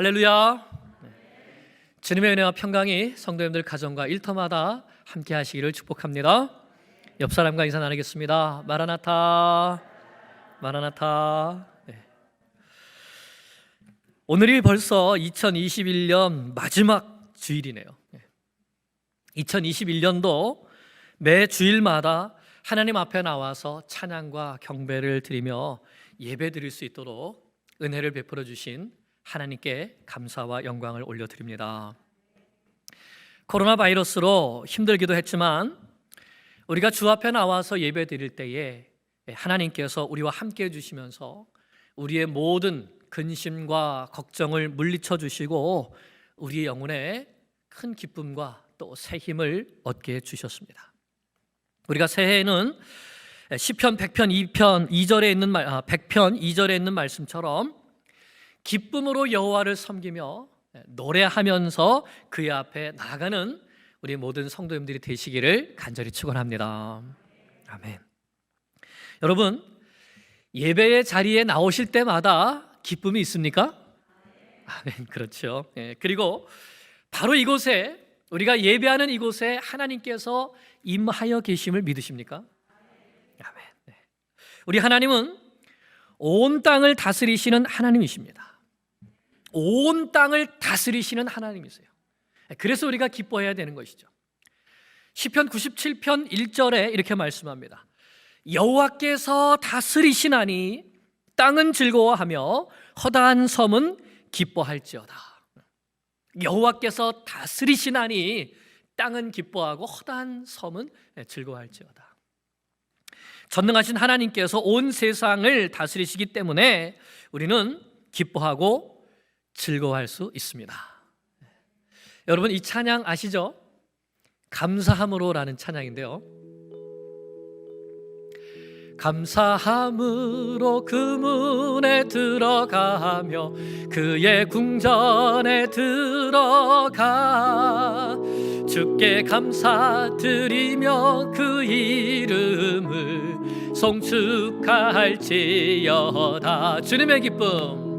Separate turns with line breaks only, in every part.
할렐루야. 주님의 은혜와 평강이 성도님들 가정과 일터마다 함께 하시기를 축복합니다. 옆 사람과 인사 나누겠습니다. 마라나타, 마라나타. 오늘이 벌써 2021년 마지막 주일이네요. 2021년도 매 주일마다 하나님 앞에 나와서 찬양과 경배를 드리며 예배 드릴 수 있도록 은혜를 베풀어 주신 하나님께 감사와 영광을 올려드립니다. 코로나 바이러스로 힘들기도 했지만 우리가 주 앞에 나와서 예배 드릴 때에 하나님께서 우리와 함께 해주시면서 우리의 모든 근심과 걱정을 물리쳐 주시고 우리의 영혼에 큰 기쁨과 또 새 힘을 얻게 해주셨습니다. 우리가 새해에는 시편 100편 2절에 있는 100편 2절에 있는 말씀처럼 기쁨으로 여호와를 섬기며 노래하면서 그의 앞에 나아가는 우리 모든 성도님들이 되시기를 간절히 축원합니다. 아멘. 여러분, 예배의 자리에 나오실 때마다 기쁨이 있습니까? 아멘. 그렇죠. 그리고 바로 이곳에 우리가 예배하는 이곳에 하나님께서 임하여 계심을 믿으십니까? 아멘. 우리 하나님은 온 땅을 다스리시는 하나님이십니다. 온 땅을 다스리시는 하나님이세요. 그래서 우리가 기뻐해야 되는 것이죠. 시편 97편 1절에 이렇게 말씀합니다. 여호와께서 다스리시나니 땅은 즐거워하며 허다한 섬은 기뻐할지어다. 여호와께서 다스리시나니 땅은 기뻐하고 허다한 섬은 즐거워할지어다. 전능하신 하나님께서 온 세상을 다스리시기 때문에 우리는 기뻐하고 즐거워할 수 있습니다. 여러분, 이 찬양 아시죠? 감사함으로라는 찬양인데요. 감사함으로 그 문에 들어가며 그의 궁전에 들어가 주께 감사드리며 그 이름을 송축할지어다. 주님의 기쁨,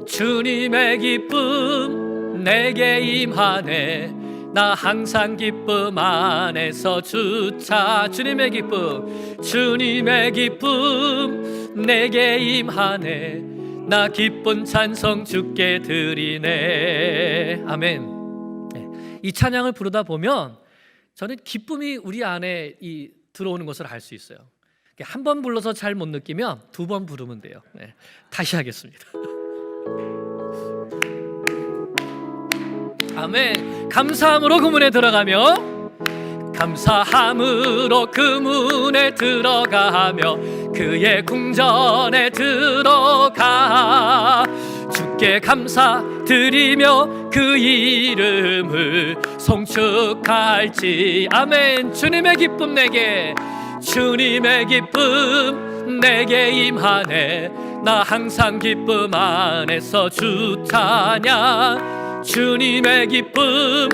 주님의 기쁨 내게 임하네. 나 항상 기쁨 안에서 주차. 주님의 기쁨, 주님의 기쁨 내게 임하네. 나 기쁜 찬송 주께 드리네. 아멘. 이 찬양을 부르다 보면 저는 기쁨이 우리 안에 들어오는 것을 알 수 있어요. 한 번 불러서 잘 못 느끼면 두 번 부르면 돼요. 다시 하겠습니다. 아멘. 감사함으로 그 문에 들어가며 감사함으로 그 문에 들어가며 그의 궁전에 들어가 주께 감사드리며 그 이름을 송축할지. 아멘. 주님의 기쁨 내게, 주님의 기쁨 내게 임하네. 나 항상 기쁨 안에서 주 찬양. 주님의 기쁨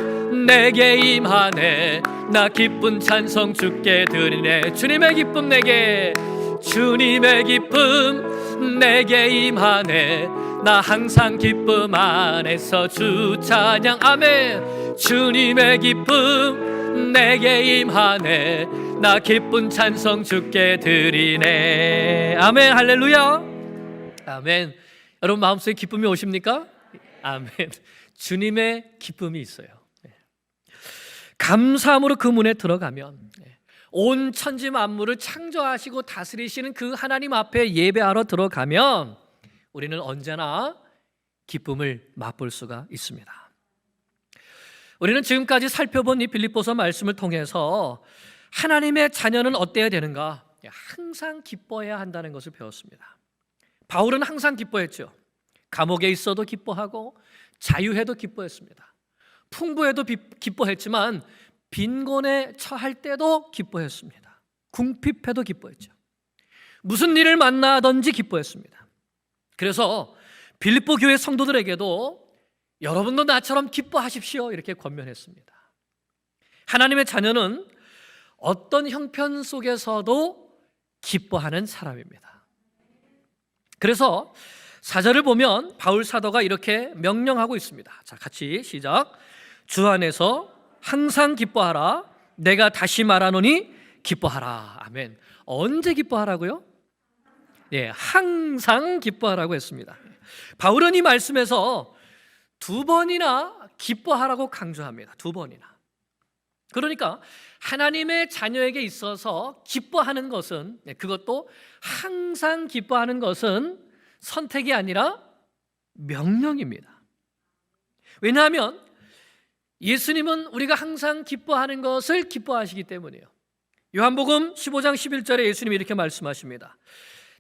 내게 임하네. 나 기쁜 찬송 주께 드리네. 주님의 기쁨 내게, 주님의 기쁨 내게 임하네. 나 항상 기쁨 안에서 주 찬양. 아멘. 주님의 기쁨 내게 임하네. 나 기쁜 찬송 주께 드리네. 아멘. 할렐루야. 아멘. 여러분 마음속에 기쁨이 오십니까? 아멘. 주님의 기쁨이 있어요. 감사함으로 그 문에 들어가면 온 천지 만물을 창조하시고 다스리시는 그 하나님 앞에 예배하러 들어가면 우리는 언제나 기쁨을 맛볼 수가 있습니다. 우리는 지금까지 살펴본 이 빌립보서 말씀을 통해서 하나님의 자녀는 어때야 되는가? 항상 기뻐해야 한다는 것을 배웠습니다. 바울은 항상 기뻐했죠. 감옥에 있어도 기뻐하고 자유해도 기뻐했습니다. 풍부해도 기뻐했지만 빈곤에 처할 때도 기뻐했습니다. 궁핍해도 기뻐했죠. 무슨 일을 만나든지 기뻐했습니다. 그래서 빌립보 교회 성도들에게도 여러분도 나처럼 기뻐하십시오 이렇게 권면했습니다. 하나님의 자녀는 어떤 형편 속에서도 기뻐하는 사람입니다. 그래서 4절을 보면 바울 사도가 이렇게 명령하고 있습니다. 자, 같이 시작. 주 안에서 항상 기뻐하라. 내가 다시 말하노니 기뻐하라. 아멘. 언제 기뻐하라고요? 예, 항상 기뻐하라고 했습니다. 바울은 이 말씀에서 2번이나 기뻐하라고 강조합니다. 2번이나. 그러니까 하나님의 자녀에게 있어서 기뻐하는 것은, 그것도 항상 기뻐하는 것은 선택이 아니라 명령입니다. 왜냐하면 예수님은 우리가 항상 기뻐하는 것을 기뻐하시기 때문이에요. 요한복음 15장 11절에 예수님이 이렇게 말씀하십니다.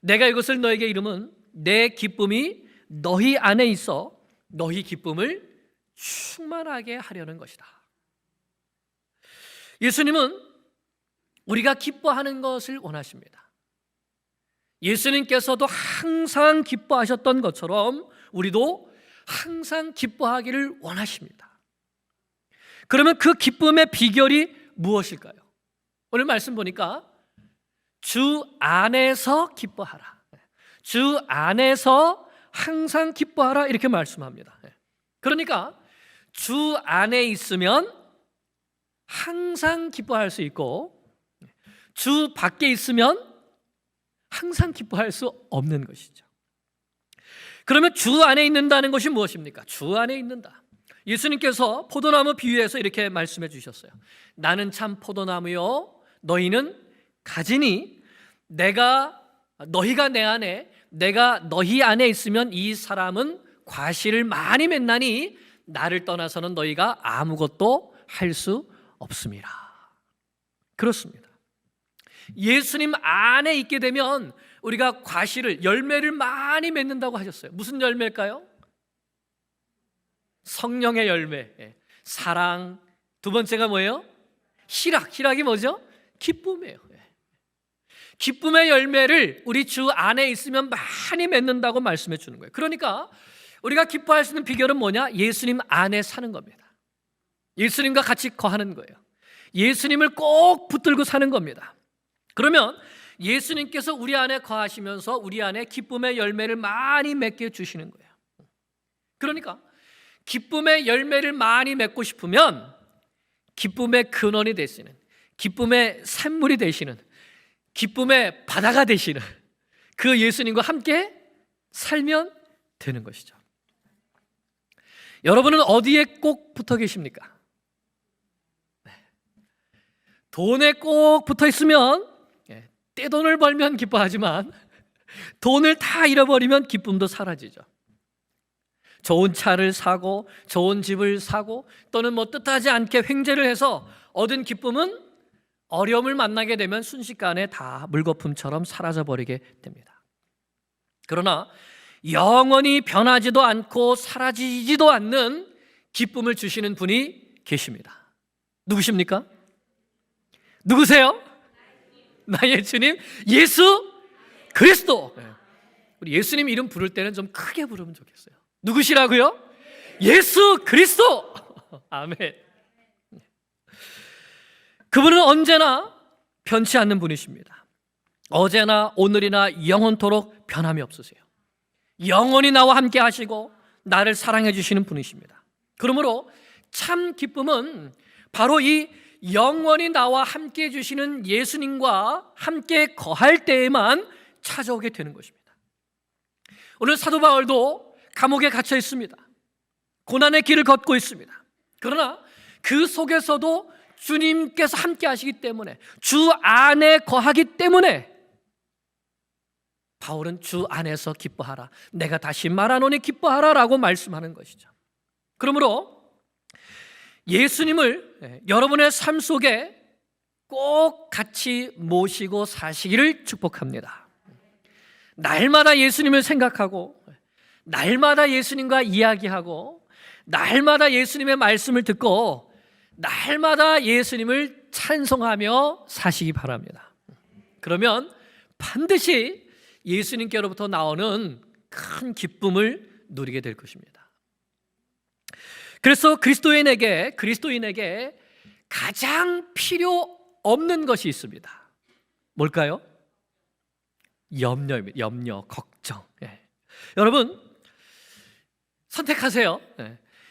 내가 이것을 너에게 이름은 내 기쁨이 너희 안에 있어 너희 기쁨을 충만하게 하려는 것이다. 예수님은 우리가 기뻐하는 것을 원하십니다. 예수님께서도 항상 기뻐하셨던 것처럼 우리도 항상 기뻐하기를 원하십니다. 그러면 그 기쁨의 비결이 무엇일까요? 오늘 말씀 보니까 주 안에서 기뻐하라. 주 안에서 항상 기뻐하라 이렇게 말씀합니다. 그러니까 주 안에 있으면 항상 기뻐할 수 있고 주 밖에 있으면 항상 기뻐할 수 없는 것이죠. 그러면 주 안에 있는다는 것이 무엇입니까? 주 안에 있는다. 예수님께서 포도나무 비유에서 이렇게 말씀해 주셨어요. 나는 참 포도나무요 너희는 가지니 너희가 내 안에 내가 너희 안에 있으면 이 사람은 과실을 많이 맺나니 나를 떠나서는 너희가 아무것도 할 수 없습니다. 그렇습니다. 예수님 안에 있게 되면 우리가 열매를 많이 맺는다고 하셨어요. 무슨 열매일까요? 성령의 열매, 사랑. 2번째가 뭐예요? 희락이 뭐죠? 기쁨이에요. 기쁨의 열매를 우리 주 안에 있으면 많이 맺는다고 말씀해 주는 거예요. 그러니까 우리가 기뻐할 수 있는 비결은 뭐냐? 예수님 안에 사는 겁니다. 예수님과 같이 거하는 거예요. 예수님을 꼭 붙들고 사는 겁니다. 그러면 예수님께서 우리 안에 거하시면서 우리 안에 기쁨의 열매를 많이 맺게 주시는 거예요. 그러니까 기쁨의 열매를 많이 맺고 싶으면 기쁨의 근원이 되시는, 기쁨의 샘물이 되시는, 기쁨의 바다가 되시는 그 예수님과 함께 살면 되는 것이죠. 여러분은 어디에 꼭 붙어 계십니까? 돈에 꼭 붙어 있으면 떼돈을 벌면 기뻐하지만 돈을 다 잃어버리면 기쁨도 사라지죠. 좋은 차를 사고 좋은 집을 사고 또는 뜻하지 않게 횡재를 해서 얻은 기쁨은 어려움을 만나게 되면 순식간에 다 물거품처럼 사라져버리게 됩니다. 그러나 영원히 변하지도 않고 사라지지도 않는 기쁨을 주시는 분이 계십니다. 누구십니까? 누구세요? 나의 주님 예수 그리스도. 우리 예수님 이름 부를 때는 좀 크게 부르면 좋겠어요. 누구시라고요? 예수 그리스도. 아멘. 그분은 언제나 변치 않는 분이십니다. 어제나 오늘이나 영원토록 변함이 없으세요. 영원히 나와 함께 하시고 나를 사랑해 주시는 분이십니다. 그러므로 참 기쁨은 바로 이 영원히 나와 함께 해주시는 예수님과 함께 거할 때에만 찾아오게 되는 것입니다. 오늘 사도 바울도 감옥에 갇혀 있습니다. 고난의 길을 걷고 있습니다. 그러나 그 속에서도 주님께서 함께 하시기 때문에 주 안에 거하기 때문에 바울은 주 안에서 기뻐하라. 내가 다시 말하노니 기뻐하라 라고 말씀하는 것이죠. 그러므로 예수님을 여러분의 삶 속에 꼭 같이 모시고 사시기를 축복합니다. 날마다 예수님을 생각하고 날마다 예수님과 이야기하고 날마다 예수님의 말씀을 듣고 날마다 예수님을 찬송하며 사시기 바랍니다. 그러면 반드시 예수님께로부터 나오는 큰 기쁨을 누리게 될 것입니다. 그래서 그리스도인에게 가장 필요 없는 것이 있습니다. 뭘까요? 염려입니다. 염려, 걱정. 여러분 선택하세요.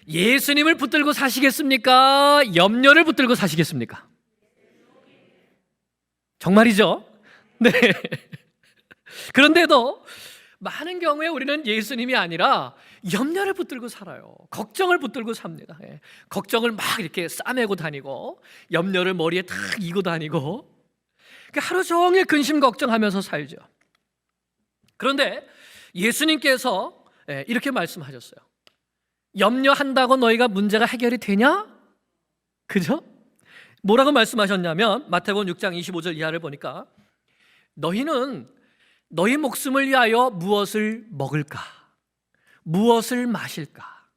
예수님을 붙들고 사시겠습니까? 염려를 붙들고 사시겠습니까? 정말이죠? 네. 그런데도 많은 경우에 우리는 예수님이 아니라 염려를 붙들고 살아요. 걱정을 붙들고 삽니다. 걱정을 막 이렇게 싸매고 다니고 염려를 머리에 탁 이고 다니고 하루 종일 근심 걱정하면서 살죠. 그런데 예수님께서 이렇게 말씀하셨어요. 염려한다고 너희가 문제가 해결이 되냐? 그죠? 뭐라고 말씀하셨냐면 마태복음 6장 25절 이하를 보니까 너희는 너희 목숨을 위하여 무엇을 먹을까? 무엇을 마실까?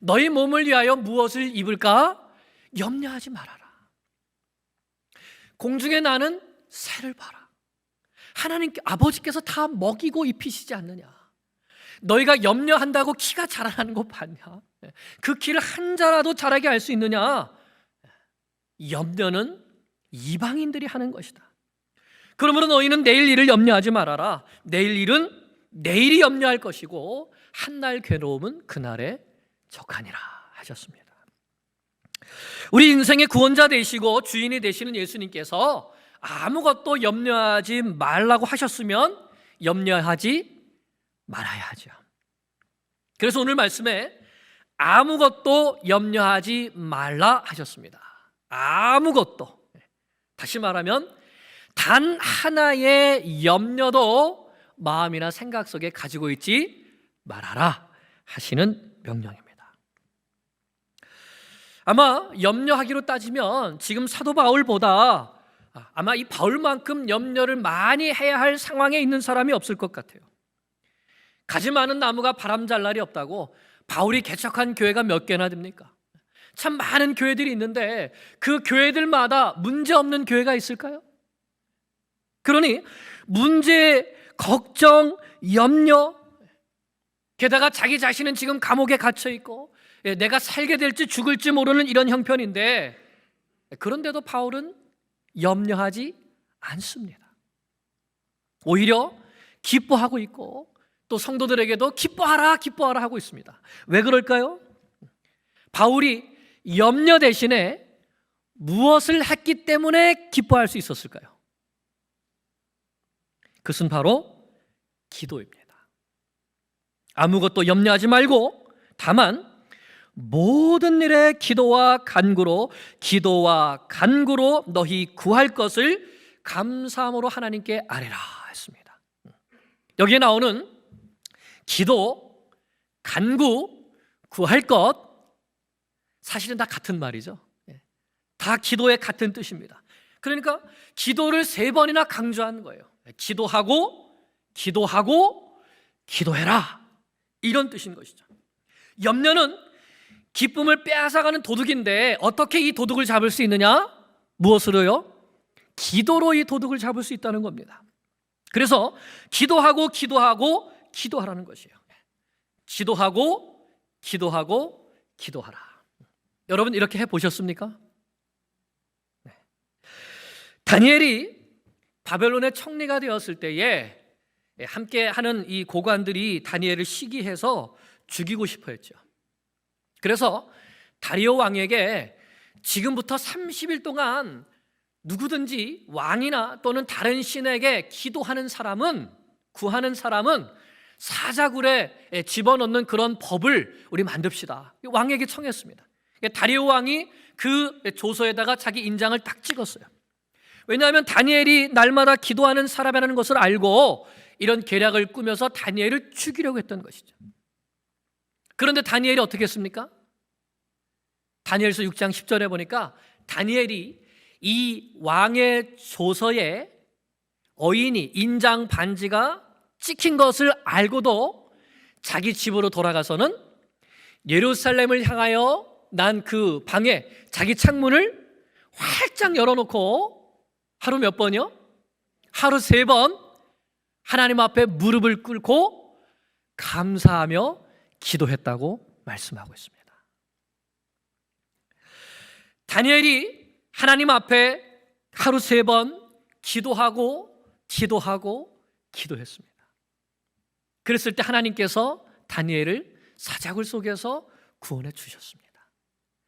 너희 몸을 위하여 무엇을 입을까? 염려하지 말아라. 공중에 나는 새를 봐라. 하나님께 아버지께서 다 먹이고 입히시지 않느냐? 너희가 염려한다고 키가 자라나는 거 봤냐? 그 키를 한 자라도 자라게 할 수 있느냐? 염려는 이방인들이 하는 것이다. 그러므로 너희는 내일 일을 염려하지 말아라. 내일 일은 내일이 염려할 것이고 한날 괴로움은 그날에 족하니라 하셨습니다. 우리 인생의 구원자 되시고 주인이 되시는 예수님께서 아무것도 염려하지 말라고 하셨으면 염려하지 말아야 하죠. 그래서 오늘 말씀에 아무것도 염려하지 말라 하셨습니다. 아무것도. 다시 말하면 단 하나의 염려도 마음이나 생각 속에 가지고 있지 말아라 하시는 명령입니다. 아마 염려하기로 따지면 지금 사도 바울보다 아마 이 바울만큼 염려를 많이 해야 할 상황에 있는 사람이 없을 것 같아요. 가지 많은 나무가 바람 잘 날이 없다고 바울이 개척한 교회가 몇 개나 됩니까? 참 많은 교회들이 있는데 그 교회들마다 문제 없는 교회가 있을까요? 그러니 문제, 걱정, 염려, 게다가 자기 자신은 지금 감옥에 갇혀 있고 내가 살게 될지 죽을지 모르는 이런 형편인데 그런데도 바울은 염려하지 않습니다. 오히려 기뻐하고 있고 또 성도들에게도 기뻐하라 기뻐하라 하고 있습니다. 왜 그럴까요? 바울이 염려 대신에 무엇을 했기 때문에 기뻐할 수 있었을까요? 그것은 바로 기도입니다. 아무것도 염려하지 말고 다만 모든 일에 기도와 간구로 너희 구할 것을 감사함으로 하나님께 아뢰라 했습니다. 여기에 나오는 기도, 간구, 구할 것 사실은 다 같은 말이죠. 다 기도의 같은 뜻입니다. 그러니까 기도를 3번이나 강조하는 거예요. 기도하고 기도해라 이런 뜻인 것이죠. 염려는 기쁨을 빼앗아가는 도둑인데 어떻게 이 도둑을 잡을 수 있느냐? 무엇으로요? 기도로 이 도둑을 잡을 수 있다는 겁니다. 그래서 기도하고 기도하라는 것이에요. 기도하고 기도하라. 여러분 이렇게 해보셨습니까? 네. 다니엘이 바벨론의 총리가 되었을 때에 함께 하는 이 고관들이 다니엘을 시기해서 죽이고 싶어 했죠. 그래서 다리오 왕에게 지금부터 30일 동안 누구든지 왕이나 또는 다른 신에게 기도하는 사람은 구하는 사람은 사자굴에 집어넣는 그런 법을 우리 만듭시다. 왕에게 청했습니다. 다리오 왕이 그 조서에다가 자기 인장을 딱 찍었어요. 왜냐하면 다니엘이 날마다 기도하는 사람이라는 것을 알고 이런 계략을 꾸며서 다니엘을 죽이려고 했던 것이죠. 그런데 다니엘이 어떻게 했습니까? 다니엘서 6장 10절에 보니까 다니엘이 이 왕의 조서에 어인이 인장 반지가 찍힌 것을 알고도 자기 집으로 돌아가서는 예루살렘을 향하여 난 그 방에 자기 창문을 활짝 열어놓고 하루 몇 번이요? 하루 3번 하나님 앞에 무릎을 꿇고 감사하며 기도했다고 말씀하고 있습니다. 다니엘이 하나님 앞에 하루 3번 기도했습니다. 그랬을 때 하나님께서 다니엘을 사자굴 속에서 구원해 주셨습니다.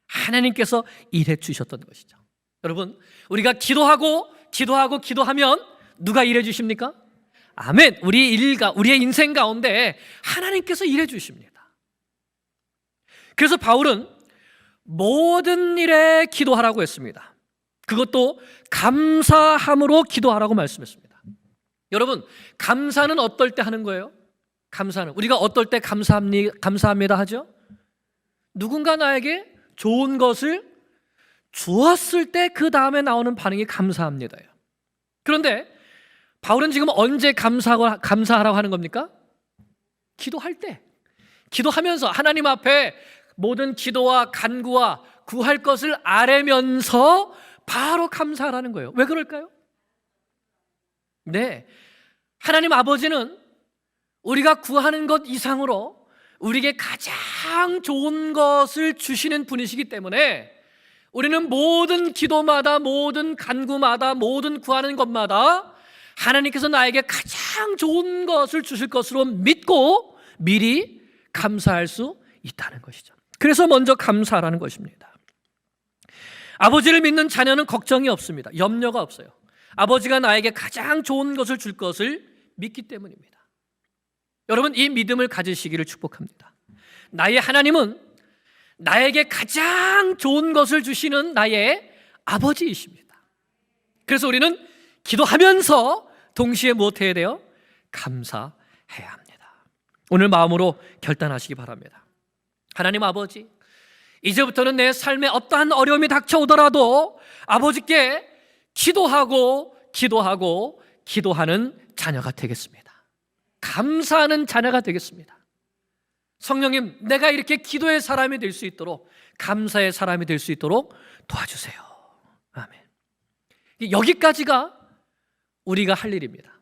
하나님께서 일해 주셨던 것이죠. 여러분, 우리가 기도하면 누가 일해 주십니까? 아멘. 우리의 인생 가운데 하나님께서 일해 주십니다. 그래서 바울은 모든 일에 기도하라고 했습니다. 그것도 감사함으로 기도하라고 말씀했습니다. 여러분, 감사는 어떨 때 하는 거예요? 감사는 우리가 어떨 때 감사합니다 하죠? 누군가 나에게 좋은 것을 주었을 때 그 다음에 나오는 반응이 감사합니다예요. 그런데 바울은 지금 언제 감사하라고 하는 겁니까? 기도할 때, 기도하면서 하나님 앞에 모든 기도와 간구와 구할 것을 아뢰면서 바로 감사하라는 거예요. 왜 그럴까요? 네, 하나님 아버지는 우리가 구하는 것 이상으로 우리에게 가장 좋은 것을 주시는 분이시기 때문에 우리는 모든 기도마다, 모든 간구마다, 모든 구하는 것마다 하나님께서 나에게 가장 좋은 것을 주실 것으로 믿고 미리 감사할 수 있다는 것이죠. 그래서 먼저 감사하라는 것입니다. 아버지를 믿는 자녀는 걱정이 없습니다. 염려가 없어요. 아버지가 나에게 가장 좋은 것을 줄 것을 믿기 때문입니다. 여러분, 이 믿음을 가지시기를 축복합니다. 나의 하나님은 나에게 가장 좋은 것을 주시는 나의 아버지이십니다. 그래서 우리는 기도하면서 동시에 무엇해야 돼요? 감사해야 합니다. 오늘 마음으로 결단하시기 바랍니다. 하나님 아버지, 이제부터는 내 삶에 어떠한 어려움이 닥쳐오더라도 아버지께 기도하는 자녀가 되겠습니다. 감사하는 자녀가 되겠습니다. 성령님, 내가 이렇게 기도의 사람이 될 수 있도록, 감사의 사람이 될 수 있도록 도와주세요. 아멘. 여기까지가 우리가 할 일입니다.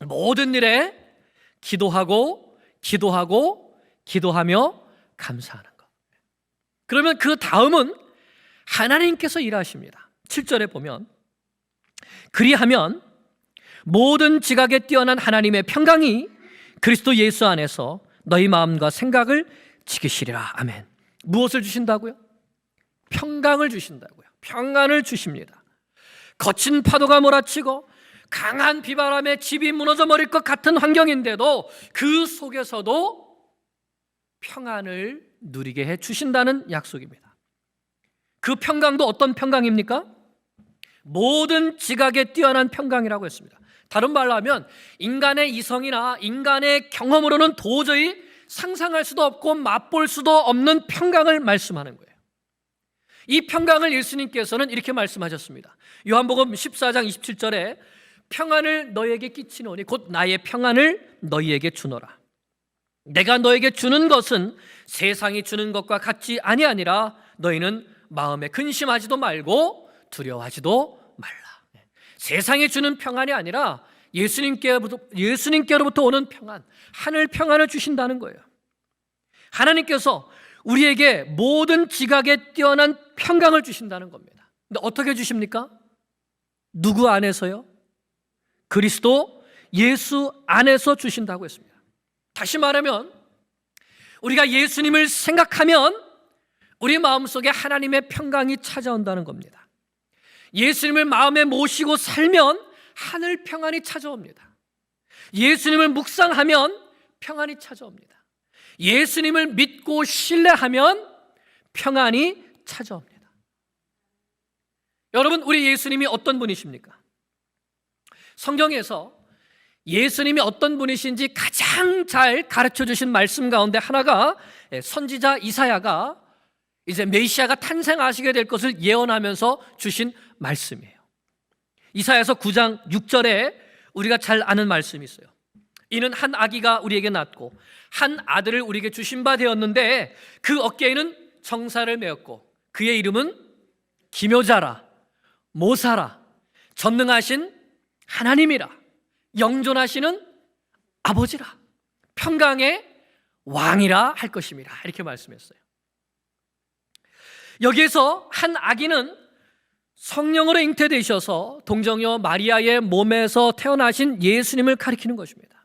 모든 일에 기도하며 감사하는 것. 그러면 그 다음은 하나님께서 일하십니다. 7절에 보면, 그리하면 모든 지각에 뛰어난 하나님의 평강이 그리스도 예수 안에서 너희 마음과 생각을 지키시리라. 아멘. 무엇을 주신다고요? 평강을 주신다고요. 평안을 주십니다. 거친 파도가 몰아치고 강한 비바람에 집이 무너져 버릴 것 같은 환경인데도 그 속에서도 평안을 누리게 해 주신다는 약속입니다. 그 평강도 어떤 평강입니까? 모든 지각에 뛰어난 평강이라고 했습니다. 다른 말로 하면 인간의 이성이나 인간의 경험으로는 도저히 상상할 수도 없고 맛볼 수도 없는 평강을 말씀하는 거예요. 이 평강을 예수님께서는 이렇게 말씀하셨습니다. 요한복음 14장 27절에 평안을 너희에게 끼치노니 곧 나의 평안을 너희에게 주노라. 내가 너에게 주는 것은 세상이 주는 것과 같지 아니하니라. 너희는 마음에 근심하지도 말고 두려워하지도 말라. 세상이 주는 평안이 아니라 예수님께로부터 오는 평안, 하늘 평안을 주신다는 거예요. 하나님께서 우리에게 모든 지각에 뛰어난 평강을 주신다는 겁니다. 근데 어떻게 주십니까? 누구 안에서요? 그리스도 예수 안에서 주신다고 했습니다. 다시 말하면 우리가 예수님을 생각하면 우리 마음속에 하나님의 평강이 찾아온다는 겁니다. 예수님을 마음에 모시고 살면 하늘 평안이 찾아옵니다. 예수님을 묵상하면 평안이 찾아옵니다. 예수님을 믿고 신뢰하면 평안이 찾아옵니다. 여러분, 우리 예수님이 어떤 분이십니까? 성경에서 예수님이 어떤 분이신지 가장 잘 가르쳐 주신 말씀 가운데 하나가 선지자 이사야가 이제 메시아가 탄생하시게 될 것을 예언하면서 주신 말씀이에요. 이사야서 9장 6절에 우리가 잘 아는 말씀이 있어요. 이는 한 아기가 우리에게 낳고 한 아들을 우리에게 주신 바 되었는데 그 어깨에는 정사를 메었고 그의 이름은 기묘자라, 모사라, 전능하신 하나님이라, 영존하시는 아버지라, 평강의 왕이라 할 것임이라, 이렇게 말씀했어요. 여기에서 한 아기는 성령으로 잉태되셔서 동정녀 마리아의 몸에서 태어나신 예수님을 가리키는 것입니다.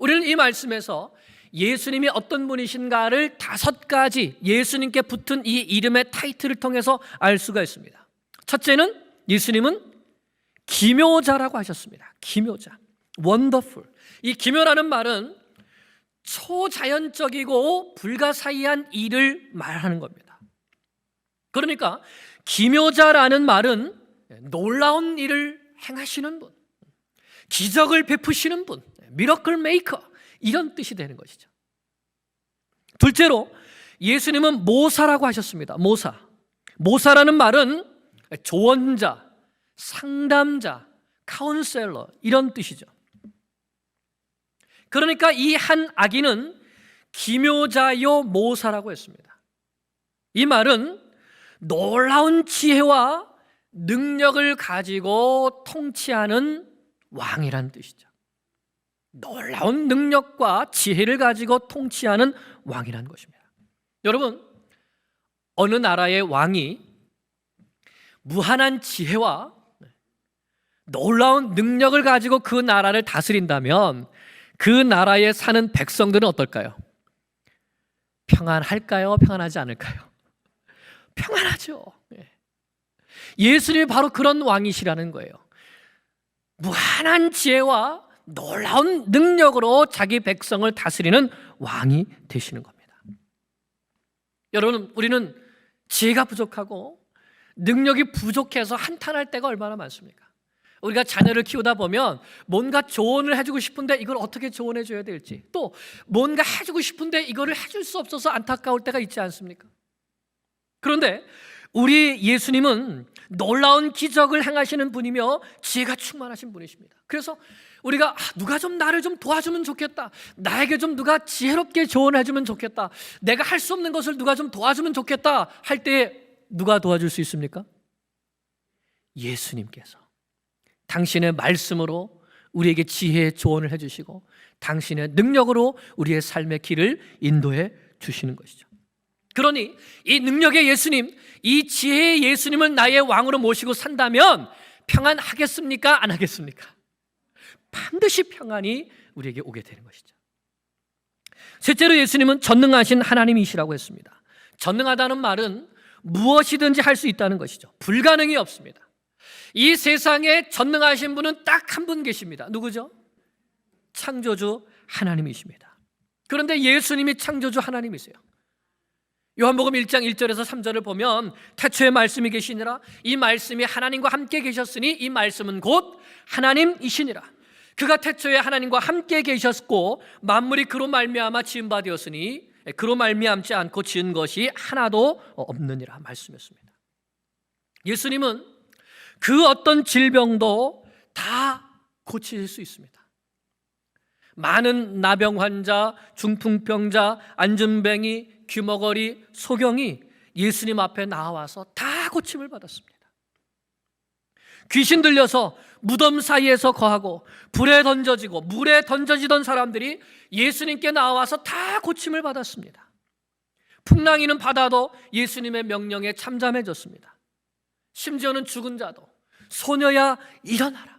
우리는 이 말씀에서 예수님이 어떤 분이신가를 5가지 예수님께 붙은 이 이름의 타이틀을 통해서 알 수가 있습니다. 첫째는 예수님은 기묘자라고 하셨습니다. 기묘자, 원더풀. 이 기묘라는 말은 초자연적이고 불가사의한 일을 말하는 겁니다. 그러니까 기묘자라는 말은 놀라운 일을 행하시는 분, 기적을 베푸시는 분, 미러클 메이커, 이런 뜻이 되는 것이죠. 둘째로 예수님은 모사라고 하셨습니다. 모사라는 말은 조언자, 상담자, 카운셀러, 이런 뜻이죠. 그러니까 이 한 아기는 기묘자요 모사라고 했습니다. 이 말은 놀라운 지혜와 능력을 가지고 통치하는 왕이란 뜻이죠. 놀라운 능력과 지혜를 가지고 통치하는 왕이라는 것입니다. 여러분, 어느 나라의 왕이 무한한 지혜와 놀라운 능력을 가지고 그 나라를 다스린다면 그 나라에 사는 백성들은 어떨까요? 평안할까요? 평안하지 않을까요? 평안하죠. 예수님이 바로 그런 왕이시라는 거예요. 무한한 지혜와 놀라운 능력으로 자기 백성을 다스리는 왕이 되시는 겁니다. 여러분, 우리는 지혜가 부족하고 능력이 부족해서 한탄할 때가 얼마나 많습니까? 우리가 자녀를 키우다 보면 뭔가 조언을 해주고 싶은데 이걸 어떻게 조언해 줘야 될지, 또 뭔가 해주고 싶은데 이거를 해줄 수 없어서 안타까울 때가 있지 않습니까? 그런데 우리 예수님은 놀라운 기적을 행하시는 분이며 지혜가 충만하신 분이십니다. 그래서 우리가 누가 좀 나를 좀 도와주면 좋겠다, 나에게 좀 누가 지혜롭게 조언해 주면 좋겠다, 내가 할 수 없는 것을 누가 좀 도와주면 좋겠다 할 때 누가 도와줄 수 있습니까? 예수님께서 당신의 말씀으로 우리에게 지혜의 조언을 해주시고 당신의 능력으로 우리의 삶의 길을 인도해 주시는 것이죠. 그러니 이 능력의 예수님, 이 지혜의 예수님을 나의 왕으로 모시고 산다면 평안하겠습니까? 안 하겠습니까? 반드시 평안이 우리에게 오게 되는 것이죠. 셋째로 예수님은 전능하신 하나님이시라고 했습니다. 전능하다는 말은 무엇이든지 할 수 있다는 것이죠. 불가능이 없습니다. 이 세상에 전능하신 분은 딱 한 분 계십니다. 누구죠? 창조주 하나님이십니다. 그런데 예수님이 창조주 하나님이세요. 요한복음 1장 1절에서 3절을 보면 태초에 말씀이 계시니라, 이 말씀이 하나님과 함께 계셨으니 이 말씀은 곧 하나님이시니라. 그가 태초에 하나님과 함께 계셨고 만물이 그로 말미암아 지은 바 되었으니 그로 말미암지 않고 지은 것이 하나도 없느니라 말씀했습니다. 예수님은 그 어떤 질병도 다 고칠 수 있습니다. 많은 나병 환자, 중풍병자, 안전뱅이, 귀머거리, 소경이 예수님 앞에 나와서 다 고침을 받았습니다. 귀신 들려서 무덤 사이에서 거하고 불에 던져지고 물에 던져지던 사람들이 예수님께 나와서 다 고침을 받았습니다. 풍랑이는 바다도 예수님의 명령에 잠잠해졌습니다. 심지어는 죽은 자도 소녀야 일어나라,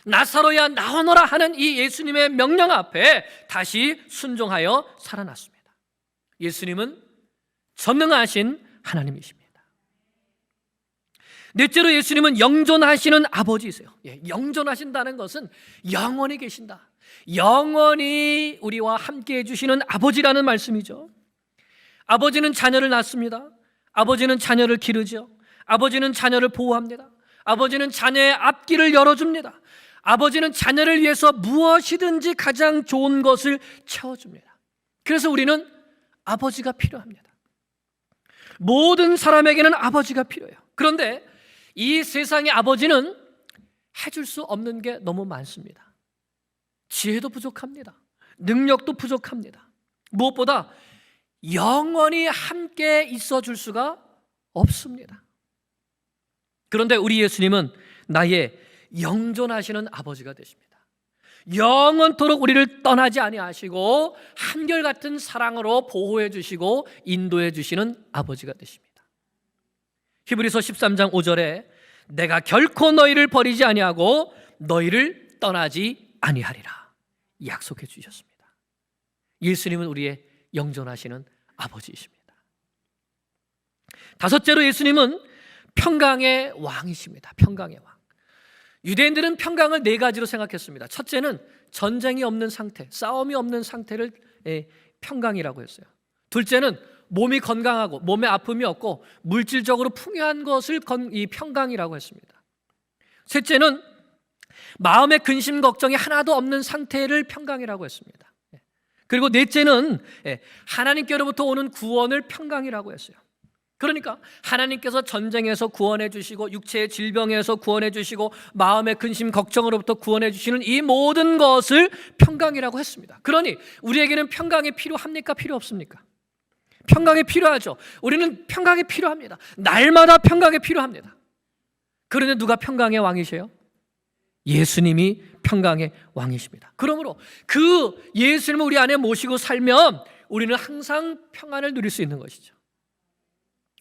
나사로야 나오너라 하는 이 예수님의 명령 앞에 다시 순종하여 살아났습니다. 예수님은 전능하신 하나님이십니다. 넷째로 예수님은 영존하시는 아버지이세요. 영존하신다는 것은 영원히 계신다, 영원히 우리와 함께 해주시는 아버지라는 말씀이죠. 아버지는 자녀를 낳습니다. 아버지는 자녀를 기르죠. 아버지는 자녀를 보호합니다. 아버지는 자녀의 앞길을 열어줍니다. 아버지는 자녀를 위해서 무엇이든지 가장 좋은 것을 채워줍니다. 그래서 우리는 아버지가 필요합니다. 모든 사람에게는 아버지가 필요해요. 그런데 이 세상의 아버지는 해줄 수 없는 게 너무 많습니다. 지혜도 부족합니다. 능력도 부족합니다. 무엇보다 영원히 함께 있어 줄 수가 없습니다. 그런데 우리 예수님은 나의 영존하시는 아버지가 되십니다. 영원토록 우리를 떠나지 아니하시고 한결같은 사랑으로 보호해 주시고 인도해 주시는 아버지가 되십니다. 히브리서 13장 5절에 내가 결코 너희를 버리지 아니하고 너희를 떠나지 아니하리라, 약속해 주셨습니다. 예수님은 우리의 영존하시는 아버지이십니다. 다섯째로 예수님은 평강의 왕이십니다. 평강의 왕. 유대인들은 평강을 네 가지로 생각했습니다. 첫째는 전쟁이 없는 상태, 싸움이 없는 상태를 평강이라고 했어요. 둘째는 몸이 건강하고 몸에 아픔이 없고 물질적으로 풍요한 것을 이 평강이라고 했습니다. 셋째는 마음의 근심 걱정이 하나도 없는 상태를 평강이라고 했습니다. 그리고 넷째는 하나님께로부터 오는 구원을 평강이라고 했어요. 그러니까 하나님께서 전쟁에서 구원해 주시고 육체의 질병에서 구원해 주시고 마음의 근심 걱정으로부터 구원해 주시는 이 모든 것을 평강이라고 했습니다. 그러니 우리에게는 평강이 필요합니까? 필요 없습니까? 평강이 필요하죠. 우리는 평강이 필요합니다. 날마다 평강이 필요합니다. 그런데 누가 평강의 왕이세요? 예수님이 평강의 왕이십니다. 그러므로 그 예수님을 우리 안에 모시고 살면 우리는 항상 평안을 누릴 수 있는 것이죠.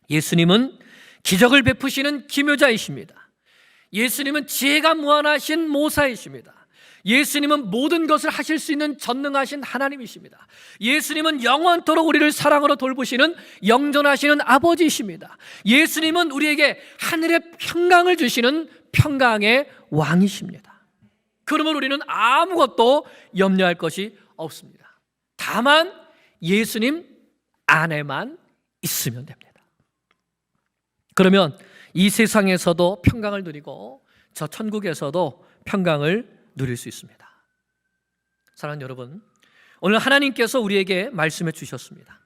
예수님은 기적을 베푸시는 기묘자이십니다. 예수님은 지혜가 무한하신 모사이십니다. 예수님은 모든 것을 하실 수 있는 전능하신 하나님이십니다. 예수님은 영원토록 우리를 사랑으로 돌보시는 영존하시는 아버지이십니다. 예수님은 우리에게 하늘의 평강을 주시는 평강의 왕이십니다. 그러면 우리는 아무것도 염려할 것이 없습니다. 다만 예수님 안에만 있으면 됩니다. 그러면 이 세상에서도 평강을 누리고 저 천국에서도 평강을 누릴 수 있습니다. 사랑하는 여러분, 오늘 하나님께서 우리에게 말씀해 주셨습니다.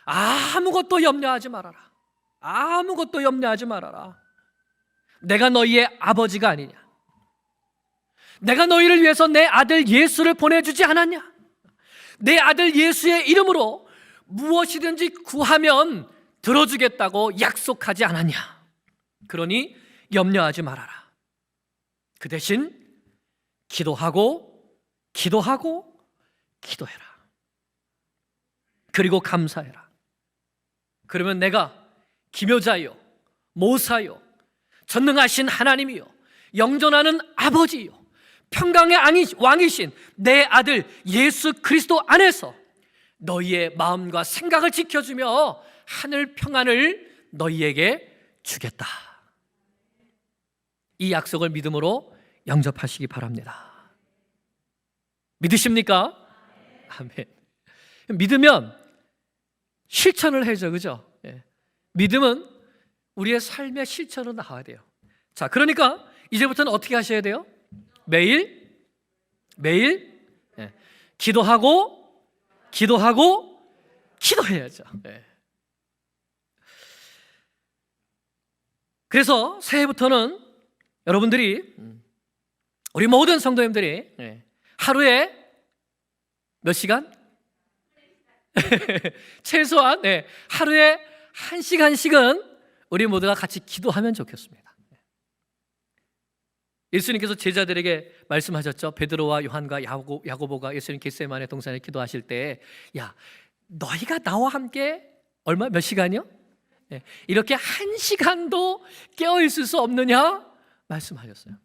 아무것도 염려하지 말아라. 아무것도 염려하지 말아라. 내가 너희의 아버지가 아니냐? 내가 너희를 위해서 내 아들 예수를 보내주지 않았냐? 내 아들 예수의 이름으로 무엇이든지 구하면 들어주겠다고 약속하지 않았냐? 그러니 염려하지 말아라. 그 대신 기도하고 기도하고 기도해라. 그리고 감사해라. 그러면 내가 기묘자요, 모사요, 전능하신 하나님이요, 영존하는 아버지요, 평강의 왕이신 내 아들 예수 그리스도 안에서 너희의 마음과 생각을 지켜주며 하늘 평안을 너희에게 주겠다. 이 약속을 믿음으로 영접하시기 바랍니다. 믿으십니까? 아멘. 믿으면 실천을 해야죠, 그죠? 믿음은 우리의 삶의 실천으로 나와야 돼요. 자, 그러니까 이제부터는 어떻게 하셔야 돼요? 매일 기도하고 기도해야죠. 그래서 새해부터는 여러분들이, 우리 모든 성도님들이 하루에 몇 시간? 최소한 하루에 1시간씩은 우리 모두가 같이 기도하면 좋겠습니다. 예수님께서 제자들에게 말씀하셨죠. 베드로와 요한과 야고보가 예수님 겟세마네 동산에 기도하실 때, 야, 너희가 나와 함께 몇 시간이요? 이렇게 1시간도 깨어있을 수 없느냐? 말씀하셨어요.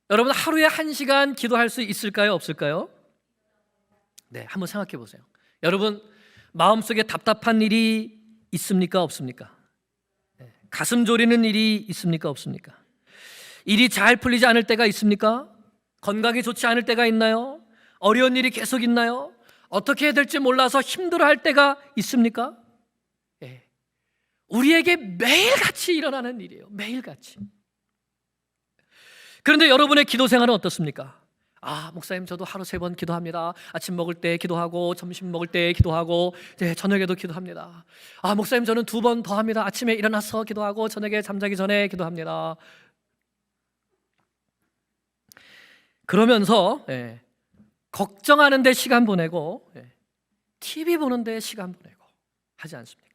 여러분, 하루에 1시간 기도할 수 있을까요? 없을까요? 네, 한번 생각해 보세요. 여러분, 마음속에 답답한 일이 있습니까? 없습니까? 가슴 졸이는 일이 있습니까? 없습니까? 일이 잘 풀리지 않을 때가 있습니까? 건강이 좋지 않을 때가 있나요? 어려운 일이 계속 있나요? 어떻게 해야 될지 몰라서 힘들어할 때가 있습니까? 우리에게 매일같이 일어나는 일이에요. 매일같이. 그런데 여러분의 기도 생활은 어떻습니까? 목사님, 저도 하루 3번 기도합니다. 아침 먹을 때 기도하고 점심 먹을 때 기도하고 저녁에도 기도합니다. 목사님, 저는 2번 더 합니다. 아침에 일어나서 기도하고 저녁에 잠자기 전에 기도합니다. 그러면서 걱정하는 데 시간 보내고 TV 보는 데 시간 보내고 하지 않습니까?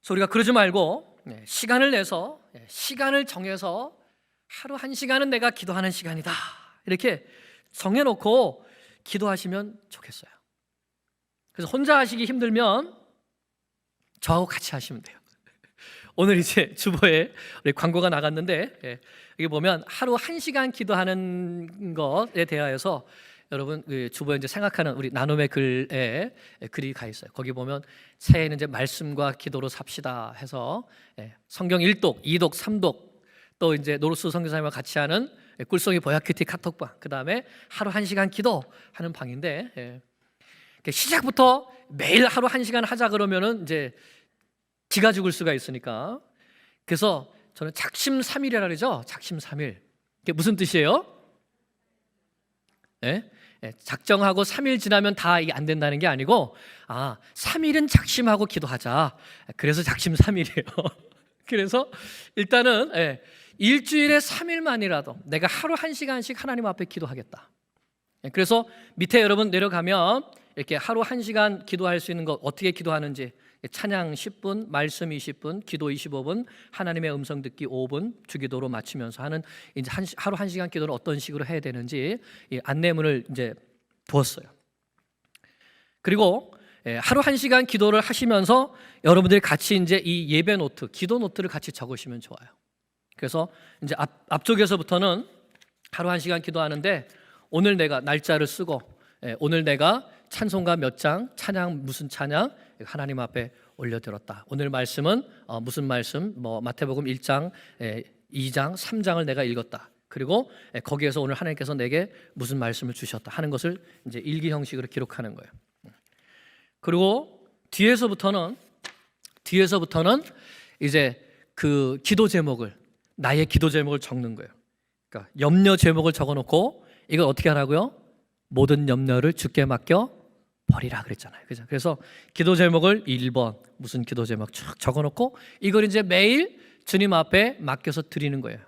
그래서 우리가 그러지 말고 시간을 내서, 시간을 정해서 하루 1시간은 내가 기도하는 시간이다, 이렇게 정해놓고 기도하시면 좋겠어요. 그래서 혼자 하시기 힘들면 저하고 같이 하시면 돼요. 오늘 이제 주보에 우리 광고가 나갔는데, 여기 보면 하루 1시간 기도하는 것에 대하여서 여러분 그 주보에 이제 생각하는 우리 나눔의 글에 글이 가 있어요. 거기 보면 새해에는 이제 말씀과 기도로 삽시다 해서 성경 1독, 2독, 3독, 또 이제 노르스 선교사님과 같이 하는 꿀송이 보야큐티 카톡방, 그 다음에 하루 1시간 기도하는 방인데, 시작부터 매일 하루 1시간 하자 그러면은 이제 기가 죽을 수가 있으니까, 그래서 저는 작심삼일이라 그러죠. 작심삼일. 그게 무슨 뜻이에요? 작정하고 3일 지나면 다 이게 안 된다는 게 아니고, 3일은 작심하고 기도하자. 그래서 작심삼일이에요. 그래서 일단은 일주일에 3일만이라도 내가 하루 1시간씩 하나님 앞에 기도하겠다. 그래서 밑에 여러분 내려가면 이렇게 하루 1시간 기도할 수 있는 것, 어떻게 기도하는지, 찬양 10분, 말씀 20분, 기도 25분, 하나님의 음성 듣기 5분, 주기도로 마치면서 하는 이제 하루 1시간 기도를 어떤 식으로 해야 되는지 이 안내문을 이제 두었어요. 그리고 하루 1시간 기도를 하시면서 여러분들이 같이 이제 이 예배 노트, 기도 노트를 같이 적으시면 좋아요. 그래서 이제 앞쪽에서부터는 하루 1시간 기도하는데, 오늘 내가 날짜를 쓰고, 오늘 내가 찬송가 몇 장, 찬양 무슨 찬양 하나님 앞에 올려드렸다. 오늘 말씀은 무슨 말씀, 뭐 마태복음 1장, 2장, 3장을 내가 읽었다. 그리고 거기에서 오늘 하나님께서 내게 무슨 말씀을 주셨다 하는 것을 이제 일기 형식으로 기록하는 거예요. 그리고 뒤에서부터는 이제 그 기도 제목을, 나의 기도 제목을 적는 거예요. 그러니까 염려 제목을 적어놓고, 이걸 어떻게 하라고요? 모든 염려를 주께 맡겨 버리라 그랬잖아요. 그죠? 그래서 기도 제목을 1번 무슨 기도 제목 쭉 적어놓고 이걸 이제 매일 주님 앞에 맡겨서 드리는 거예요.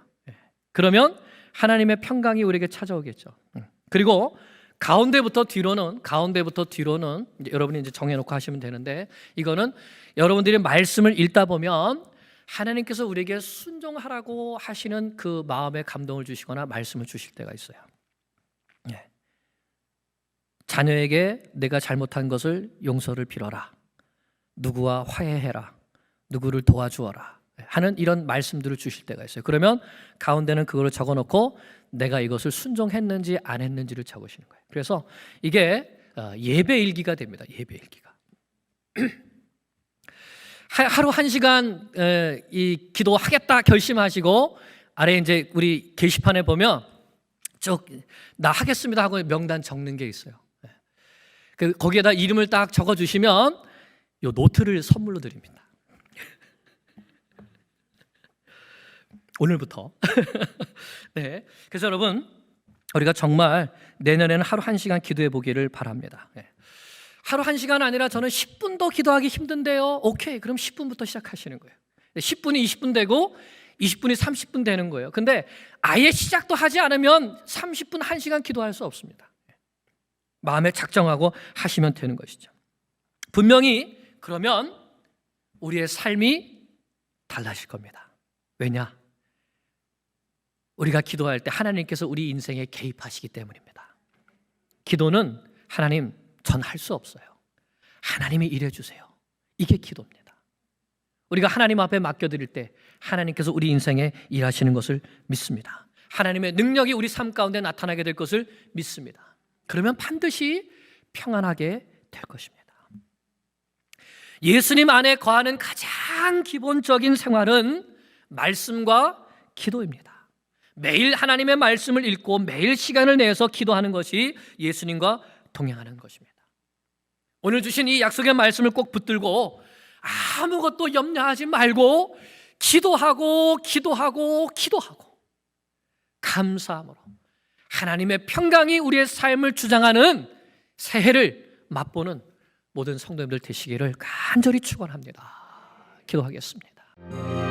그러면 하나님의 평강이 우리에게 찾아오겠죠. 그리고 가운데부터 뒤로는 이제 여러분이 이제 정해놓고 하시면 되는데, 이거는 여러분들이 말씀을 읽다 보면 하나님께서 우리에게 순종하라고 하시는 그 마음의 감동을 주시거나 말씀을 주실 때가 있어요. 자녀에게 내가 잘못한 것을 용서를 빌어라, 누구와 화해해라, 누구를 도와주어라 하는 이런 말씀들을 주실 때가 있어요. 그러면 가운데는 그거를 적어놓고 내가 이것을 순종했는지 안 했는지를 적으시는 거예요. 그래서 이게 예배 일기가 됩니다. 예배 일기가. 하루 1시간 이 기도하겠다 결심하시고, 아래 이제 우리 게시판에 보면 쭉 나 하겠습니다 하고 명단 적는 게 있어요. 거기에다 이름을 딱 적어주시면 요 노트를 선물로 드립니다. 오늘부터. 네. 그래서 여러분, 우리가 정말 내년에는 하루 1시간 기도해 보기를 바랍니다. 하루 1시간 아니라 저는 10분도 기도하기 힘든데요. 오케이, 그럼 10분부터 시작하시는 거예요. 10분이 20분 되고 20분이 30분 되는 거예요. 근데 아예 시작도 하지 않으면 30분, 1시간 기도할 수 없습니다. 마음에 작정하고 하시면 되는 것이죠. 분명히 그러면 우리의 삶이 달라질 겁니다. 왜냐? 우리가 기도할 때 하나님께서 우리 인생에 개입하시기 때문입니다. 기도는 하나님, 전 할 수 없어요, 하나님이 일해주세요, 이게 기도입니다. 우리가 하나님 앞에 맡겨드릴 때 하나님께서 우리 인생에 일하시는 것을 믿습니다. 하나님의 능력이 우리 삶 가운데 나타나게 될 것을 믿습니다. 그러면 반드시 평안하게 될 것입니다. 예수님 안에 거하는 가장 기본적인 생활은 말씀과 기도입니다. 매일 하나님의 말씀을 읽고 매일 시간을 내서 기도하는 것이 예수님과 동행하는 것입니다. 오늘 주신 이 약속의 말씀을 꼭 붙들고 아무것도 염려하지 말고 기도하고 감사함으로 하나님의 평강이 우리의 삶을 주장하는 새해를 맛보는 모든 성도님들 되시기를 간절히 축원합니다. 기도하겠습니다.